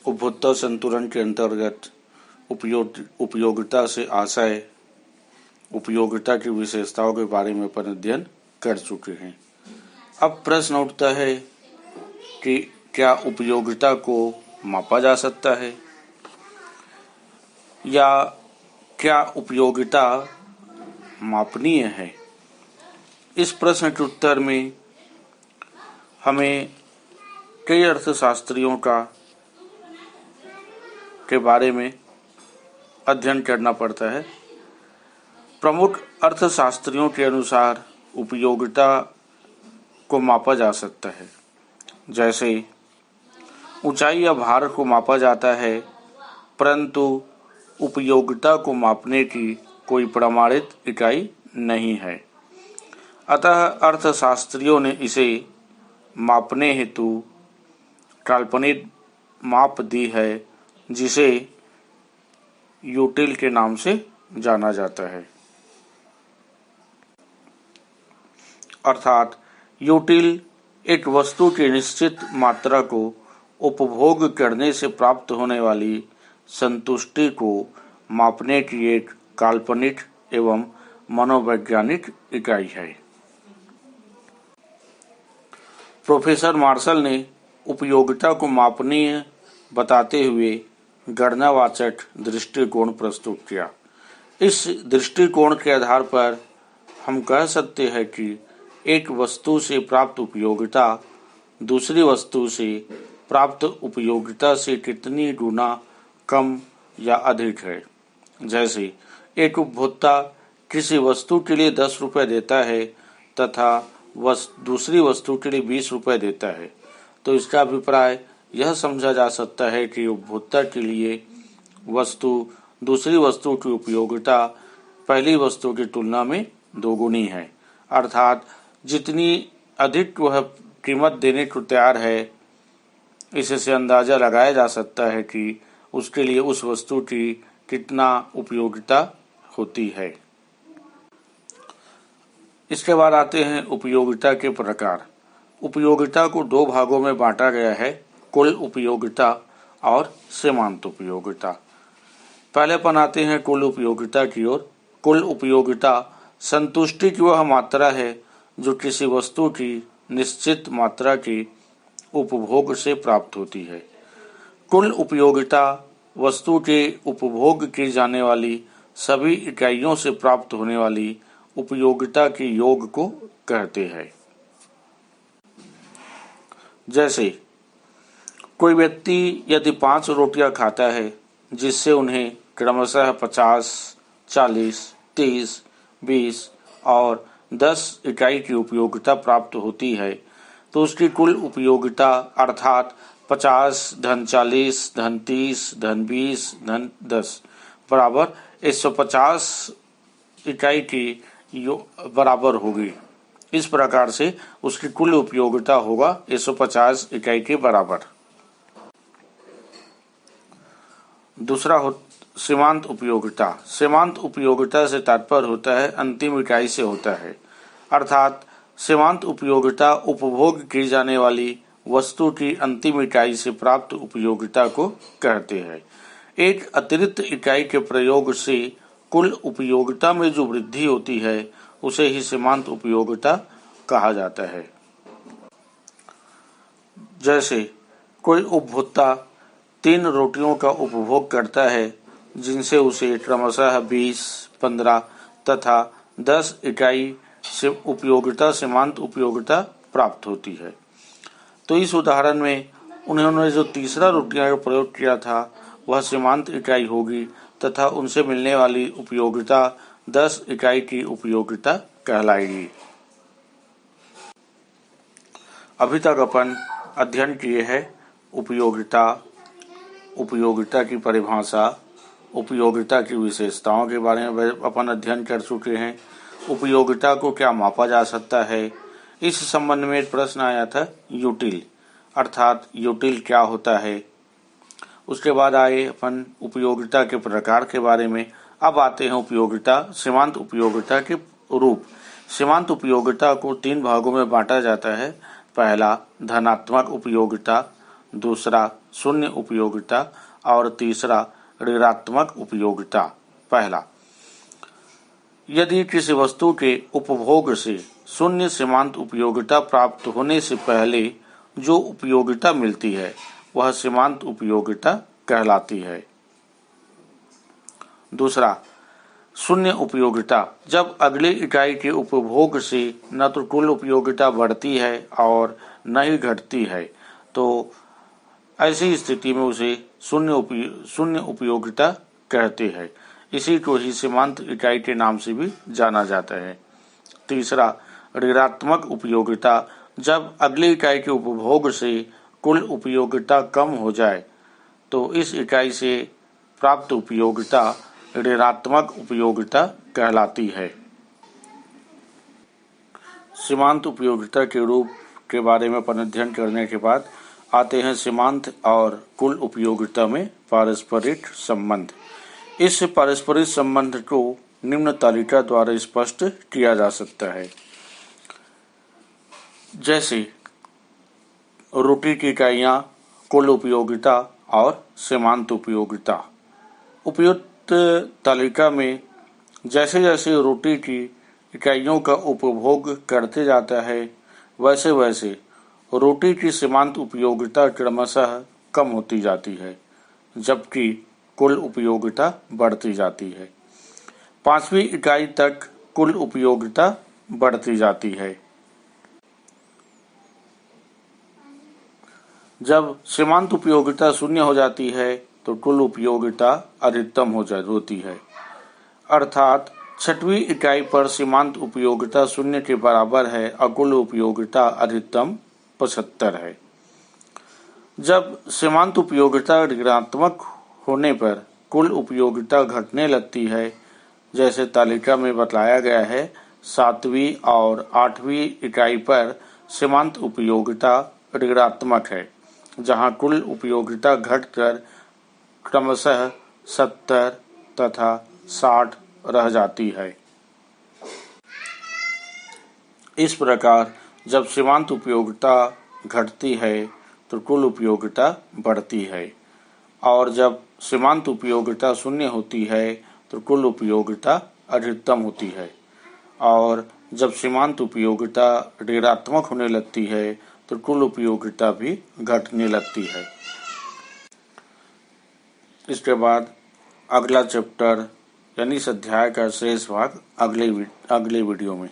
उपभोक्ता संतुलन के अंतर्गत उपयोगिता से आशय उपयोगिता की विशेषताओं के बारे में अपन अध्ययन कर चुके हैं। अब प्रश्न उठता है कि क्या उपयोगिता को मापा जा सकता है या क्या उपयोगिता मापनीय है। इस प्रश्न के उत्तर में हमें कई अर्थशास्त्रियों के बारे में अध्ययन करना पड़ता है। प्रमुख अर्थशास्त्रियों के अनुसार उपयोगिता को मापा जा सकता है। जैसे ऊंचाई या भार को मापा जाता है, परंतु उपयोगिता को मापने की कोई प्रमाणित इकाई नहीं है। अतः अर्थशास्त्रियों ने इसे मापने हेतु काल्पनिक माप दी है, जिसे यूटिल के नाम से जाना जाता है। अर्थात यूटिल एक वस्तु की निश्चित मात्रा को उपभोग करने से प्राप्त होने वाली संतुष्टि को मापने की एक काल्पनिक एवं मनोवैज्ञानिक इकाई है। प्रोफेसर मार्शल ने उपयोगिता को मापनीय बताते हुए गणनावाचक दृष्टिकोण प्रस्तुत किया। इस दृष्टिकोण के आधार पर हम कह सकते हैं कि एक वस्तु से प्राप्त उपयोगिता दूसरी वस्तु से प्राप्त उपयोगिता से कितनी गुना कम या अधिक है। जैसे एक उपभोक्ता किसी वस्तु के लिए 10 रुपये देता है तथा दूसरी वस्तु के लिए 20 रुपये देता है, तो इसका अभिप्राय यह समझा जा सकता है कि उपभोक्ता के लिए दूसरी वस्तु की उपयोगिता पहली वस्तु की तुलना में दोगुनी है। अर्थात जितनी अधिक वह कीमत देने को तैयार है, इससे अंदाजा लगाया जा सकता है कि उसके लिए उस वस्तु की कितना उपयोगिता होती है। इसके बाद आते हैं उपयोगिता के प्रकार। उपयोगिता को 2 भागों में बांटा गया है, कुल उपयोगिता और सीमांत उपयोगिता। पहले अपन आते हैं कुल उपयोगिता की ओर। कुल उपयोगिता संतुष्टि की वह मात्रा है जो किसी वस्तु की निश्चित मात्रा के उपभोग से प्राप्त होती है। कुल उपयोगिता वस्तु के उपभोग की जाने वाली सभी इकाइयों से प्राप्त होने वाली उपयोगिता के योग को कहते हैं। जैसे कोई व्यक्ति यदि 5 रोटियां खाता है, जिससे उन्हें क्रमशः 50, 40, 30, 20 और 10 इकाई की उपयोगिता प्राप्त होती है, तो उसकी कुल उपयोगिता अर्थात 50 धन 40 धन 30 धन 20 धन 10 बराबर 150 इकाई की बराबर होगी। इस प्रकार से उसकी कुल उपयोगिता होगा 150 इकाई के बराबर। दूसरा सीमांत उपयोगिता। सीमांत उपयोगिता से तात्पर्य होता है अंतिम इकाई से होता है। अर्थात सीमांत उपयोगिता उपभोग की जाने वाली वस्तु की अंतिम इकाई से प्राप्त उपयोगिता को कहते हैं। एक अतिरिक्त इकाई के प्रयोग से कुल उपयोगिता में जो वृद्धि होती है, उसे ही सीमांत उपयोगिता कहा जाता है। जैसे कोई उपभोक्ता 3 रोटियों का उपभोग करता है, जिनसे उसे क्रमशः 20, 15 तथा 10 इकाई से उपयोगिता सीमांत उपयोगिता प्राप्त होती है। तो इस उदाहरण में उन्होंने जो तीसरा रोटियां का प्रयोग किया था, वह सीमांत इकाई होगी तथा उनसे मिलने वाली उपयोगिता 10 इकाई की उपयोगिता कहलाएगी। अभी तक अपन अध्ययन किए हैं उपयोगिता, उपयोगिता की परिभाषा, उपयोगिता की विशेषताओं के बारे में अपन अध्ययन कर चुके हैं। उपयोगिता को क्या मापा जा सकता है, इस संबंध में एक प्रश्न आया था यूटिल, अर्थात यूटिल क्या होता है। उसके बाद आए अपन उपयोगिता के प्रकार के बारे में। अब आते हैं उपयोगिता, सीमांत उपयोगिता के रूप। सीमांत उपयोगिता को 3 भागों में बांटा जाता है। पहला धनात्मक उपयोगिता, दूसरा शून्य उपयोगिता और तीसरा ऋणात्मक उपयोगिता। पहला, यदि किसी वस्तु के उपभोग से शून्य सीमांत उपयोगिता प्राप्त होने से पहले जो उपयोगिता मिलती है वह सीमांत उपयोगिता कहलाती है। दूसरा, शून्य उपयोगिता, जब अगली इकाई के उपभोग से न तो कुल उपयोगिता बढ़ती है और न ही घटती है, तो ऐसी स्थिति में उसे शून्य उपयोगिता कहते हैं। इसी को ही सीमांत इकाई के नाम से भी जाना जाता है। तीसरा, ऋणात्मक उपयोगिता, जब अगली इकाई के उपभोग से कुल उपयोगिता कम हो जाए तो इस इकाई से प्राप्त उपयोगिता ऋणात्मक उपयोगिता कहलाती है। सीमांत उपयोगिता के रूप के बारे में अध्ययन करने के बाद आते हैं सीमांत और कुल उपयोगिता में पारस्परिक संबंध। इस पारस्परिक संबंध को निम्न तालिका द्वारा स्पष्ट किया जा सकता है। जैसे रोटी की इकाइयाँ, कुल उपयोगिता और सीमांत उपयोगिता। उपयुक्त तालिका में जैसे जैसे रोटी की इकाइयों का उपभोग करते जाता है वैसे वैसे रोटी की सीमांत उपयोगिता क्रमशः कम होती जाती है, जबकि कुल उपयोगिता बढ़ती जाती है। 5वीं इकाई तक कुल उपयोगिता बढ़ती जाती है। जब सीमांत उपयोगिता शून्य हो जाती है तो कुल उपयोगिता अधिकतम होती है, अर्थात 6वीं इकाई पर सीमांत उपयोगिता शून्य के बराबर है और कुल उपयोगिता अधिकतम 75 है। जब सीमांत उपयोगिता ऋणात्मक होने पर कुल उपयोगिता घटने लगती है, जैसे तालिका में बताया गया है। 7वीं और 8वीं इकाई पर सीमांत उपयोगिता ऋणात्मक है, जहां कुल उपयोगिता घटकर क्रमशः 70 तथा 60 रह जाती है। इस प्रकार जब सीमांत उपयोगिता घटती है तो कुल उपयोगिता बढ़ती है, और जब सीमांत उपयोगिता शून्य होती है तो कुल उपयोगिता अधिकतम होती है, और जब सीमांत उपयोगिता ऋणात्मक होने लगती है तो कुल उपयोगिता भी घटने लगती है। इसके बाद अगला चैप्टर यानी इस अध्याय का शेष भाग अगले वीडियो में।